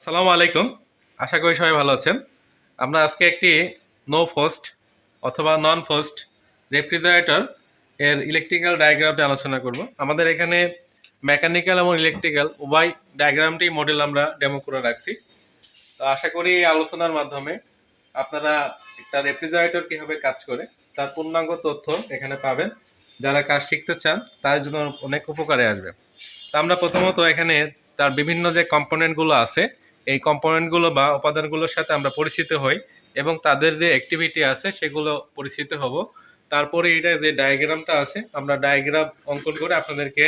আসসালামু আলাইকুম। আশা করি সবাই ভালো আছেন। আমরা আজকে একটি নো ফ্রস্ট অথবা নন ফ্রস্ট রেফ্রিজারেটর এর ইলেকট্রিক্যাল ডায়াগ্রামটি আলোচনা করব। আমাদের এখানে মেকানিক্যাল এবং ইলেকট্রিক্যাল উভয় ডায়াগ্রামটি মডেল আমরা ডেমো করে রাখছি। তো আশা করি এই আলোচনার মাধ্যমে আপনারা একটা রেফ্রিজারেটর কিভাবে কাজ করে তার পূর্ণাঙ্গ তথ্য এখানে পাবেন। যারা কাজ শিখতে চান তার জন্য অনেক উপকারে আসবে। তা আমরা প্রথমত এখানে তার বিভিন্ন যে কম্পোনেন্টগুলো আছে এই কম্পোনেন্টগুলো বা উপাদানগুলোর সাথে আমরা পরিচিত হই এবং তাদের যে অ্যাক্টিভিটি আছে সেগুলো পরিচিত হব। তারপরে এটা যে ডায়াগ্রামটা আছে আমরা ডায়াগ্রাম অঙ্কন করে আপনাদেরকে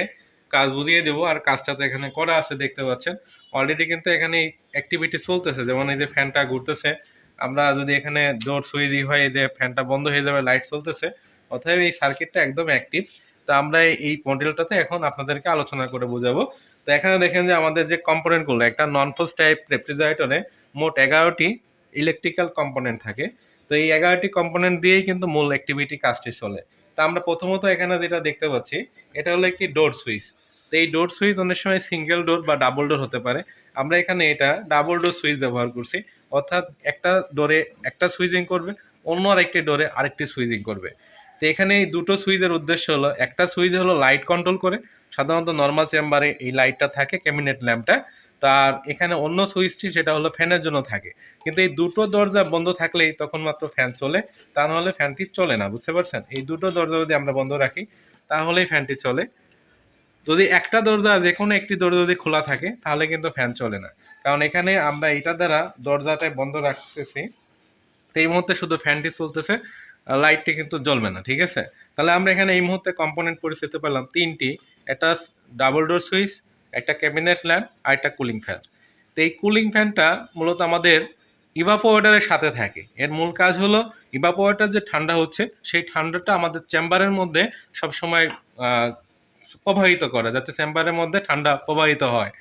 কাজ বুঝিয়ে দেবো। আর কাজটা তো এখানে করা আছে দেখতে পাচ্ছেন। অলরেডি কিন্তু এখানে অ্যাক্টিভিটি চলতেছে, যেমন এই যে ফ্যানটা ঘুরতেছে। আমরা যদি এখানে জোর সুইচ হয় এই যে ফ্যানটা বন্ধ হয়ে যাবে, লাইট চলতেছে, অতএব এই সার্কিটটা একদম অ্যাক্টিভ। তো আমরা এই মডেলটাতে এখন আপনাদেরকে আলোচনা করে বোঝাবো। তো এখানে দেখেন যে আমাদের যে কম্পোনেন্টগুলো একটা নন ফোর্স টাইপ রেফ্রিজারেটরে মোট 11টি ইলেকট্রিক্যাল কম্পোনেন্ট থাকে। তো এই 11টি কম্পোনেন্ট দিয়েই কিন্তু মূল অ্যাক্টিভিটি কাজটি চলে। তো আমরা প্রথমত এখানে যেটা দেখতে পাচ্ছি এটা হলো একটি ডোর সুইচ। তো এই ডোর সুইচ অনেক সময় সিঙ্গেল ডোর বা ডাবল ডোর হতে পারে। আমরা এখানে এটা ডাবল ডোর সুইচ ব্যবহার করছি, অর্থাৎ একটা ডোরে একটা সুইচিং করবে, অন্য আরেকটি ডোরে আরেকটি সুইচিং করবে। তো এখানে এই দুটো সুইচের উদ্দেশ্য হলো, একটা সুইচ হলো লাইট কন্ট্রোল করে, সাধারণত নর্মাল চেম্বারে এই লাইটটা থাকে ক্যাবিনেট ল্যাম্পটা। তার এখানে অন্য সুইচটি সেটা হলো ফ্যানের জন্য থাকে। কিন্তু এই দুটো দরজা বন্ধ থাকলেই তখন মাত্র ফ্যান চলে, তা নাহলে ফ্যানটি চলে না, বুঝতে পারছেন? এই দুটো দরজা যদি আমরা বন্ধ রাখি তাহলেই ফ্যানটি চলে। যদি একটা দরজা যে কোনো একটি দরজা যদি খোলা থাকে তাহলে কিন্তু ফ্যান চলে না, কারণ এখানে আমরা এটা দ্বারা দরজাটাই বন্ধ রাখতেছি। তো এই মুহূর্তে শুধু ফ্যানটি চলতেছে, লাইটটি কিন্তু জ্বলবে না, ঠিক আছে? তাহলে আমরা এখানে এই মুহূর্তে কম্পোনেন্ট পরিচিত পেলাম তিনটি। একটা ডাবল ডোর সুইচ, একটা ক্যাবিনেট ল্যাম্প আর একটা কুলিং ফ্যান। তো এই কুলিং ফ্যানটা মূলত আমাদের ইভাপোরেটরের সাথে থাকে। এর মূল কাজ হলো ইভাপোরেটর যে ঠান্ডা হচ্ছে সেই ঠান্ডাটা আমাদের চেম্বারের মধ্যে সবসময় প্রবাহিত করা, যাতে চেম্বারের মধ্যে ঠান্ডা প্রবাহিত হয়।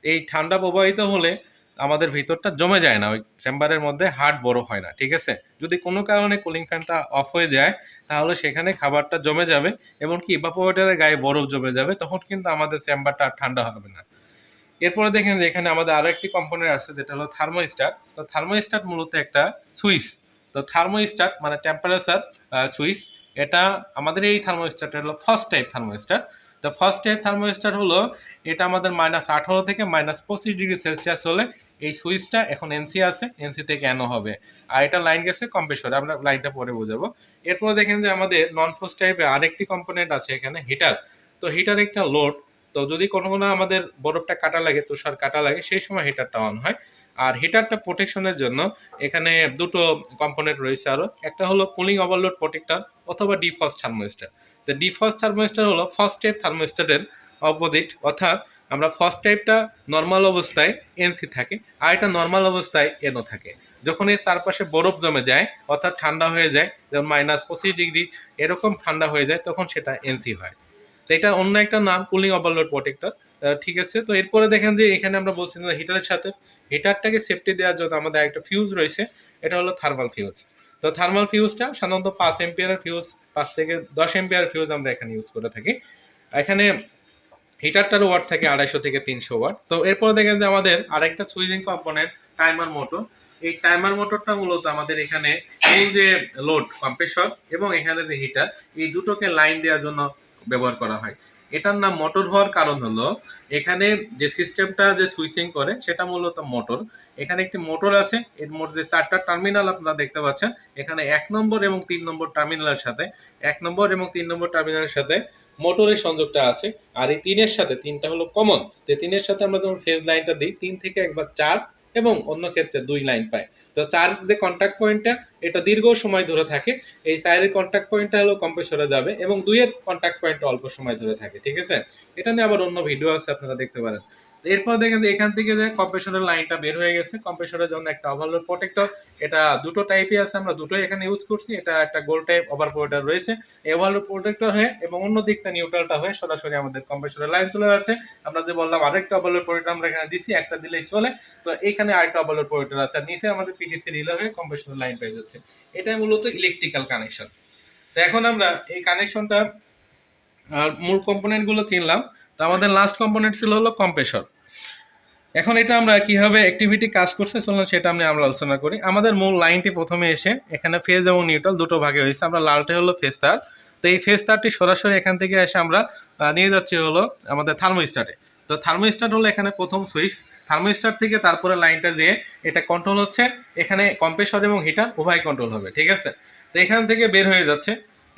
এই ঠান্ডা প্রবাহিত হলে আমাদের ভিতরটা জমে যায় না, ওই চেম্বারের মধ্যে হার্ড বড় হয় না, ঠিক আছে? যদি কোনো কারণে কুলিং ফ্যানটা অফ হয়ে যায় তাহলে সেখানে খাবারটা জমে যাবে, এমনকি ইভাপোরেটরের গায়ে বরফ জমে যাবে, তখন কিন্তু আমাদের চেম্বারটা আর ঠান্ডা হবে না। এরপরে দেখেন যে এখানে আমাদের আরো একটি কম্পোনেন্ট আছে যেটা হলো থার্মোস্ট্যাট। তো থার্মোস্ট্যাট মূলত একটা সুইচ। তো থার্মোস্ট্যাট মানে টেম্পারেচার সুইচ। এটা আমাদের এই থার্মোস্ট্যাট হলো ফার্স্ট টাইপ থার্মোস্ট্যাট। তো ফার্স্ট টাইপ থার্মোস্ট্যাট হলো এটা আমাদের -18 থেকে -25 ডিগ্রি সেলসিয়াস হলে এই সুইচটা এখন এনসি আছে, এনসি থেকে এনো হবে। আর এটা লাইন গেছে কম্প্রেসরে, আমরা লাইনটা পরে বোঝাবো। এরপরে দেখেন যে আমাদের নন ফার্স্ট টাইপে আরেকটি কম্পোনেন্ট আছে এখানে, হিটার। তো হিটার একটা লোড। তো যদি কোনো আমাদের বরফটা কাটা লাগে, তুষার কাটা লাগে, সেই সময় হিটারটা অন হয়। আর হিটারটা প্রোটেকশনের জন্য এখানে দুটো কম্পোনেন্ট রয়েছে আরো, একটা হলো কুলিং ওভারলোড প্রোটেক্টর অথবা ডিফ্রস্ট থার্মোস্ট্যাট। তো ডিফ্রস্ট থার্মোস্ট্যাট হলো ফার্স্ট টাইপ থার্মোস্ট্যাটের অপোজিট, অর্থাৎ আমরা ফার্স্ট টাইপটা নর্মাল অবস্থায় এনসি থাকে আর এটা নর্মাল অবস্থায় এনও থাকে। যখন এর চারপাশে বরফ জমে যায় অর্থাৎ ঠান্ডা হয়ে যায়, যেমন -25 ডিগ্রি এরকম ঠান্ডা হয়ে যায়, তখন সেটা এনসি হয়। তো এটা অন্য একটা নাম, কুলিং ওভারলোড প্রোটেক্টর। ঠিক আছে। তো এরপরে দেখেন যে এখানে আমরা বলছি যে হিটারের সাথে হিটারটাকে সেফটি দেওয়ার জন্য আমাদের একটা ফিউজ রয়েছে, এটা হলো থার্মাল ফিউজ। তো থার্মাল ফিউজটা সাধারণত 5 এম্পিয়ারের ফিউজ, 5 থেকে 10 এম্পিয়ার ফিউজ আমরা এখানে ইউজ করে থাকি। এখানে হিটারটার ওয়াট থাকে 250 থেকে 300 ওয়াট। তো এরপর দেখেন যে আমাদের আরেকটা সুইচিং কম্পোনেন্ট টাইমার মোটর। এই টাইমার মোটরটা মূলত আমাদের এখানে এই যে লোড কম্প্রেসর এবং এখানে যে হিটার, এই দুটোকে লাইন দেওয়ার জন্য ব্যবহার করা হয়। এটার নাম মোটর হওয়ার কারণ হলো এখানে যে সিস্টেমটা যে সুইচিং করে সেটা মূলত মোটর। এখানে একটি মোটর আছে, এর মোট যে 4টা টার্মিনাল আপনারা দেখতে পাচ্ছেন, এখানে 1 নম্বর এবং 3 নম্বর টার্মিনালের সাথে 1 নম্বর এবং 3 নম্বর টার্মিনালের সাথে মোটরের সংযোগটা আছে। আর এই তিনের সাথে, তিনটা হলো কমন, তো তিনের সাথে আমরা যখন ফেজ লাইনটা দিই 3 থেকে একবার 4 এবং অন্য ক্ষেত্রে 2 লাইন পাই। তো 4 যে কন্টাক্ট পয়েন্টটা এটা দীর্ঘ সময় ধরে থাকে, এই 4 এর কন্টাক্ট পয়েন্টটা হলো কম্প্রেসরে যাবে এবং 2 এর কন্টাক্ট পয়েন্টটা অল্প সময় ধরে থাকে, ঠিক আছে? এটা নিয়ে আবার অন্য ভিডিও আছে, আপনারা দেখতে পারেন। এরপর দেখেন যে এখান থেকে যে কম্প্রেসরের লাইনটা বের হয়ে গেছে, কম্প্রেসরের জন্য একটা ওভারলোড প্রোটেক্টর। এটা দুটো টাইপই আছে, আমরা দুটোই এখানে ইউজ করছি। এটা একটা গোল টাইপ ওভার প্রোটেক্টর রয়েছে, ওভারলোড প্রোটেক্টর হয়ে এবং অন্য দিকটা নিউট্রালটা হয়ে সরাসরি আমাদের কম্প্রেসরের লাইন চলে যাচ্ছে। আমরা যে বললাম আরেকটা ওভারলোড প্রোটেক্টর আমরা এখানে দিছি, একটা দিলেই চলে। তো এখানে আরেকটা ওভারলোড প্রোটেক্টর আছে, আর নিচে আমাদের পিটিসি রিলে হয়ে কম্প্রেসরের লাইন পেয়ে যাচ্ছে। এটাই মূলত ইলেকট্রিক্যাল কানেকশন। তো এখন আমরা এই কানেকশনটা মূল কম্পোনেন্ট গুলো চিনলাম। তো আমাদের লাস্ট কম্পোনেন্ট ছিল হলো কম্প্রেসর। এখন এটা আমরা কিভাবে অ্যাক্টিভিটি কাজ করছে চলুন সেটা আমরা আলোচনা করি। আমাদের মূল লাইনটি প্রথমে এসে এখানে ফেজ এবং নিউট্রাল দুটো ভাগে হয়েছে। আমরা লালটা হলো ফেজ তার, তো এই ফেজ তারটি সরাসরি এখান থেকে এসে আমরা নিয়ে যাচ্ছি হলো আমাদের থার্মোস্ট্যাটে। তো থার্মোস্ট্যাট হলো এখানে প্রথম সুইচ। থার্মোস্ট্যাট থেকে তারপরে লাইনটা দিয়ে এটা কন্ট্রোল হচ্ছে, এখানে কম্প্রেসর এবং হিটার উভয় কন্ট্রোল হবে, ঠিক আছে। তো এখান থেকে বের হয়ে যাচ্ছে।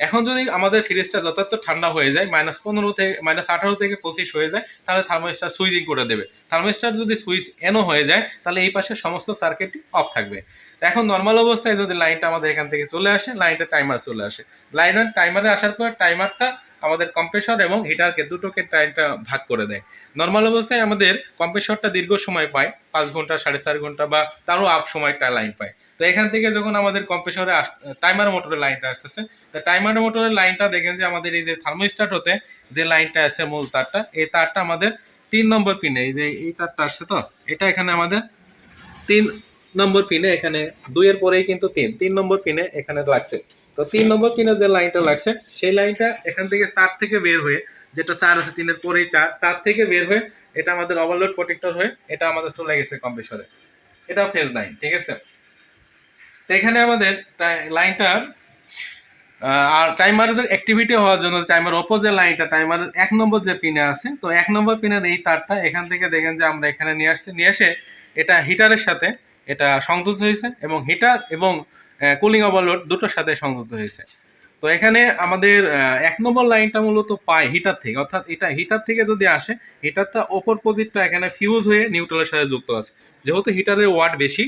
এখন যদি আমাদের ফ্রিজটা যথার্থ ঠান্ডা হয়ে যায়, -15 থেকে -18 থেকে 25 হয়ে যায়, তাহলে থার্মোস্ট্যাট সুইচিং করে দেবে। থার্মোস্ট্যাট যদি সুইচ এনো হয়ে যায় তাহলে এই পাশে সমস্ত সার্কিটটি অফ থাকবে। এখন নর্মাল অবস্থায় যদি লাইনটা আমাদের এখান থেকে চলে আসে, লাইনটা টাইমার চলে আসে। লাইনের টাইমারে আসার পর টাইমারটা আমাদের কম্প্রেসর এবং হিটারকে দুটোকে টাইমটা ভাগ করে দেয়। নর্মাল অবস্থায় আমাদের কম্প্রেসরটা দীর্ঘ সময় পায়, 5 ঘন্টা 4.5 ঘন্টা বা তারও আপ সময়টা লাইন পায়। তো এখান থেকে যখন আমাদের কম্প্রেসরে টাইমার মোটরের লাইনটা আসতেছে, তো টাইমার মোটরের লাইনটা দেখেন যে আমাদের এই যে থার্মোস্ট্যাট হতে যে লাইনটা আছে মূল তারটা, এই তারটা আমাদের 3 নম্বর পিনে, এই যে এই তারটা আসছে, তো এটা এখানে আমাদের 3 নম্বর পিনে, এখানে 2 এর পরেই কিন্তু 3 নম্বর পিনে এখানে লাগছে। তো 3 নম্বর পিনে যে লাইনটা লাগছে সেই লাইনটা এখান থেকে 4 থেকে বের হয়ে, যেটা 4 আছে 3 এর পরেই 4 থেকে বের হয়ে এটা আমাদের ওভারলোড প্রোটেক্টর হয়ে এটা আমাদের চলে গেছে কম্প্রেসরে। এটা ফেজ লাইন, ঠিক আছে। তো এখানে আমাদের লাইনটা আর টাইমারের যে অ্যাক্টিভিটি হওয়ার জন্য টাইমার ওপর যে লাইনটা টাইমারের 1 নম্বর যে পিনে আছে, তো 1 নম্বর পিনের এই তারটা এখান থেকে দেখেন যে আমরা এখানে নিয়ে আসছি, নিয়ে এসে এটা হিটারের সাথে এটা সংযুক্ত হয়েছে এবং হিটার এবং কুলিং ওভারলোড দুটোর সাথে সংযুক্ত হয়েছে। তো এখানে আমাদের 1 নম্বর লাইনটা মূলত পায় হিটার থেকে, অর্থাৎ এটা হিটার থেকে যদি আসে, হিটারটা ওপর পজিটটা এখানে ফিউজ হয়ে নিউট্রালের সাথে যুক্ত আছে। যেহেতু হিটারের ওয়াট বেশি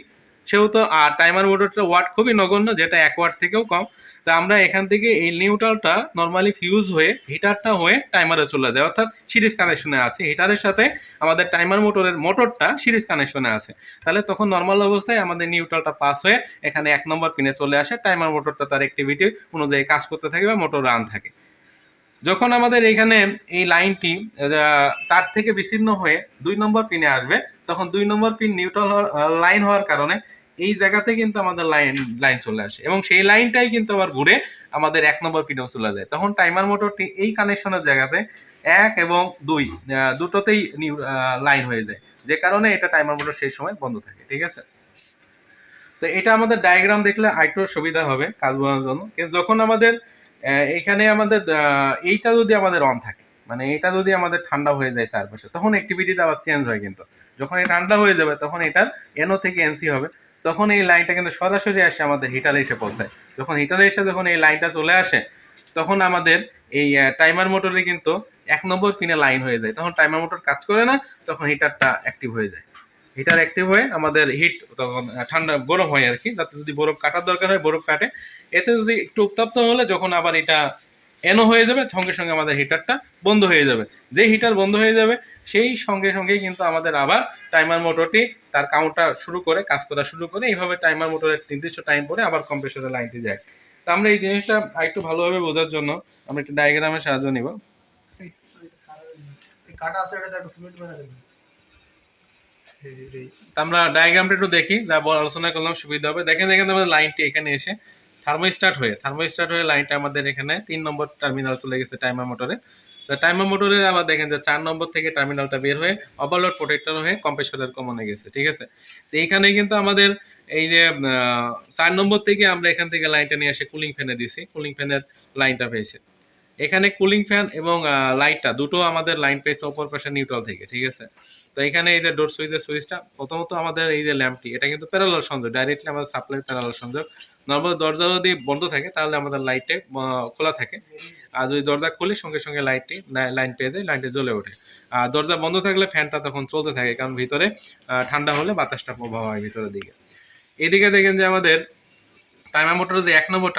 সেহেতু আর টাইমার মোটরটা ওয়াট খুবই নগণ্য, যেটা 1 ওয়াট থেকেও কম। তা আমরা এখান থেকে এই নিউট্রালটা নর্মালি ফিউজ হয়ে হিটারটা হয়ে টাইমারে চলে যায়, অর্থাৎ সিরিজ কানেকশনে আছে হিটারের সাথে। আমাদের টাইমার মোটরটা সিরিজ কানেকশনে আছে। তাহলে তখন নর্মাল অবস্থায় আমাদের নিউট্রালটা পাস হয়ে এখানে 1 নম্বর পিনে চলে আসে, টাইমার মোটরটা তার অ্যাক্টিভিটি অনুযায়ী কাজ করতে থাকে বা মোটর রান থাকে। যখন আমাদের এখানে এই লাইনটি 4 থেকে বিচ্ছিন্ন হয়ে 2 নম্বর পিনে আসবে, তখন 2 নম্বর পিন নিউট্রাল লাইন হওয়ার কারণে এই জায়গাতে কিন্তু আমাদের লাইন লাইন চলে আসে এবং সেই লাইনটাই কিন্তু আবার ঘুরে আমাদের 1 নম্বর পিনেও চলে যায়। তখন টাইমার মোটরটি এই কানেকশনের জায়গাতে 1 এবং 2 দুটোতেই লাইন হয়ে যায়, যে কারণে এটা টাইমার মোটর সেই সময় বন্ধ থাকে, ঠিক আছে। তো এটা আমাদের ডায়াগ্রাম দেখলে আরেকটু সুবিধা হবে কাজ বোঝানোর জন্য। কিন্তু যখন আমাদের এখানে আমাদের এইটা যদি আমাদের অন থাকে, মানে এটা যদি আমাদের ঠান্ডা হয়ে যায় চারপাশে, তখন অ্যাক্টিভিটিটা আবার চেঞ্জ হয় কিন্তু। যখন এই ঠান্ডা হয়ে যাবে তখন এটার এনও থেকে এনসি হবে, তখন এই লাইনটা কিন্তু সরাসরি আসে আমাদের হিটারে এসে পৌঁছায়। যখন হিটারে এসে যখন এই লাইনটা চলে আসে, তখন আমাদের এই টাইমার মোটরে কিন্তু 1 নম্বর পিনে লাইন হয়ে যায়, তখন টাইমার মোটর কাজ করে না, তখন হিটারটা অ্যাক্টিভ হয়ে যায়। হিটার অ্যাক্টিভ হয়ে আমাদের হিট তখন ঠান্ডা গরম হয় আর কি, যাতে যদি বরফ কাটার দরকার হয় বরফ কাটে। এতে যদি একটু উত্তপ্ত হলে যখন আবার এটা এনো হয়ে যাবে, সঙ্গে সঙ্গে আমাদের হিটারটা বন্ধ হয়ে যাবে। যে হিটার বন্ধ হয়ে যাবে সেই সঙ্গে সঙ্গেই কিন্তু আমাদের আবার টাইমার মোটরটি তার কাউন্টার শুরু করে কাজ করা শুরু করে। এইভাবে টাইমার মোটরের নির্দিষ্ট টাইম পরে আবার কম্প্রেসরের লাইনটি যায়। তো আমরা এই জিনিসটা আরেকটু ভালোভাবে বোঝার জন্য আমরা একটু ডায়াগ্রামের সাহায্য নিব। কাটা আছে এটা একটু ফুল বানা দেব। আমরা ডায়াগ্রামটা একটু দেখি, যা আলোচনা করলাম সুবিধা হবে। দেখেন এখানে আমাদের লাইনটি এখানে এসে থার্মোস্ট্যাট হয়ে লাইনটা আমাদের এখানে 3 নম্বর টার্মিনাল চলে গেছে টাইমার মোটরে। তো টাইমার মোটরের আবার দেখেন যে 4 নম্বর থেকে টার্মিনালটা বের হয়ে ওভারলোড প্রোটেক্টর হয়ে কম্প্রেসরের কমনে গেছে, ঠিক আছে। তো এইখানে কিন্তু আমাদের এই যে 4 নম্বর থেকে আমরা এখান থেকে লাইনটা নিয়ে এসে কুলিং ফ্যানে দিছি, কুলিং ফ্যানের লাইনটা পেয়েছে। এখানে কুলিং ফ্যান এবং লাইটটা দুটো আমাদের লাইন পেয়েছে অপর পাশে নিউট্রাল থেকে, ঠিক আছে। তো এখানে এই যে ডোর সুইচের সুইচটা প্রথমত আমাদের এই যে ল্যাম্পটি এটা কিন্তু প্যারালাল সংযোগ, ডাইরেক্টলি আমাদের সাপ্লাই প্যারালাল সংযোগ। নর্মাল দরজা যদি বন্ধ থাকে তাহলে আমাদের লাইটে খোলা থাকে, আর যদি দরজা খুলি সঙ্গে সঙ্গে লাইটটি লাইন পেয়ে যায়, লাইনটি জ্বলে ওঠে। আর দরজা বন্ধ থাকলে ফ্যানটা তখন চলতে থাকে, কারণ ভিতরে ঠান্ডা হলে বাতাসটা প্রবাহ হয় ভিতরের দিকে। এদিকে দেখেন যে আমাদের টাইমার মোটরের যে 1 নম্বর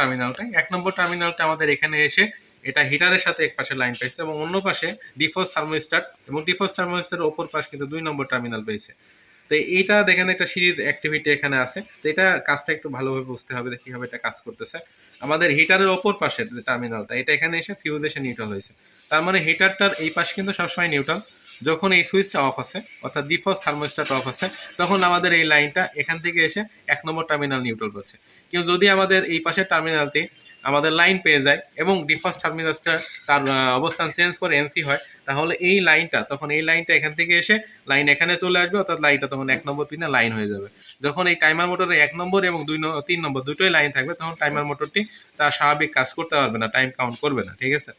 টার্মিনালটা আমাদের এখানে এসে এটা হিটারের সাথে এক পাশে লাইন পাইছে এবং অন্য পাশে ডিফ্রস্ট থার্মোস্ট্যাট এবং ডিফ্রস্ট থার্মোস্ট্যাটের ওপর পাশ কিন্তু 2 নম্বর টার্মিনাল পেয়েছে। তো এইটা দেখেন একটা সিরিজ অ্যাক্টিভিটি এখানে আছে। তো এটা কাজটা একটু ভালোভাবে বুঝতে হবে যে কিভাবে এটা কাজ করতেছে। আমাদের হিটারের ওপর পাশের যে টার্মিনালটা এটা এখানে এসে ফিউজ এসে নিউট্রাল হয়েছে। তার মানে হিটারটার এই পাশ কিন্তু সবসময় নিউট্রাল, যখন এই সুইচটা অফ আছে অর্থাৎ ডিফস্ট থার্মোস্ট্যাট অফ আছে, তখন আমাদের এই লাইনটা এখান থেকে এসে 1 নম্বর টার্মিনাল নিউট্রাল করছে। কিন্তু যদি আমাদের এই পাশের টার্মিনালটি আমাদের লাইন পেয়ে যায় এবং ডিফস্ট টার্মিনালটা তার অবস্থান চেঞ্জ করে এনসি হয়, তাহলে এই লাইনটা তখন এই লাইনটা এখান থেকে এসে লাইন এখানে চলে আসবে, অর্থাৎ লাইনটা তখন 1 নম্বর পিনে লাইন হয়ে যাবে। যখন এই টাইমার মোটরে 1 নম্বর এবং 3 নম্বর দুটোই লাইন থাকবে, তখন টাইমার মোটরটি তার স্বাভাবিক কাজ করতে পারবে না, টাইম কাউন্ট করবে না। ঠিক আছে,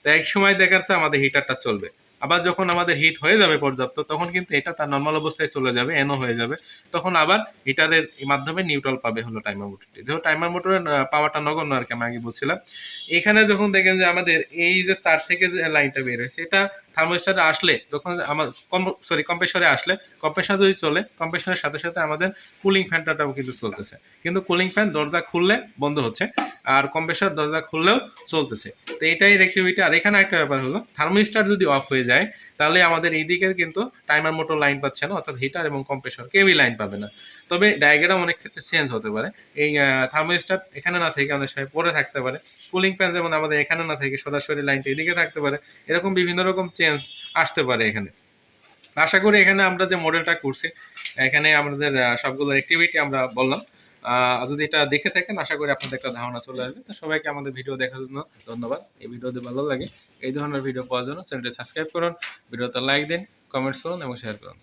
তো এক সময় দেখা যাচ্ছে আমাদের হিটারটা চলবে, আবার যখন আমাদের হিট হয়ে যাবে পর্যাপ্ত, তখন কিন্তু এটা তার নর্মাল অবস্থায় চলে যাবে, এনও হয়ে যাবে। তখন আবার হিটারের মাধ্যমে নিউট্রাল পাবে হলো টাইমার মোটরটি। যেহেতু টাইমার মোটরের পাওয়ারটা নগণ্য আর কি, আমি আগে বলছিলাম। এখানে যখন দেখেন যে আমাদের এই যে চার থেকে যে লাইনটা বের হয়েছে, এটা থার্মোস্ট্যাটে আসলে যখন আমার কম্প্রেসরে আসলে, কম্প্রেসর যদি চলে, কম্প্রেসরের সাথে সাথে আমাদের কুলিং ফ্যানটাও কিন্তু চলতেছে। কিন্তু কুলিং ফ্যান দরজা খুললে বন্ধ হচ্ছে, আর কম্প্রেসর দরজা খুললেও চলতেছে। তো এটাই অ্যাক্টিভিটি। আর এখানে একটা ব্যাপার হলো, থার্মোস্ট্যাট যদি অফ হয়ে যায়, তাহলে আমাদের এইদিকে কিন্তু টাইমার মোটর লাইন পাচ্ছে না, অর্থাৎ হিটার এবং কম্প্রেসর কেউই লাইন পাবে না। তবে ডায়াগ্রাম অনেক ক্ষেত্রে চেঞ্জ হতে পারে। এই থার্মোস্ট্যাট এখানে না থেকে অনেক সময় পরে থাকতে পারে, কুলিং ফ্যান যেমন আমাদের এখানে না থেকে সরাসরি লাইনটা এদিকে থাকতে পারে। এরকম বিভিন্ন রকম চেঞ্জ আসতে পারে এখানে। আশা করি এখানে আমরা যে মডেলটা করছি, এখানে আমাদের সবগুলো অ্যাক্টিভিটি আমরা বললাম। যদি এটা দেখে থাকেন, আশা করি আপনাদের একটা ধারণা চলে আসবে। তো সবাইকে আমাদের ভিডিও দেখার জন্য ধন্যবাদ। এই ভিডিও যদি ভালো লাগে, এই ধরনের ভিডিও পাওয়ার জন্য চ্যানেলটি সাবস্ক্রাইব করুন, ভিডিওতে লাইক দিন, কমেন্টস করুন এবং শেয়ার করুন।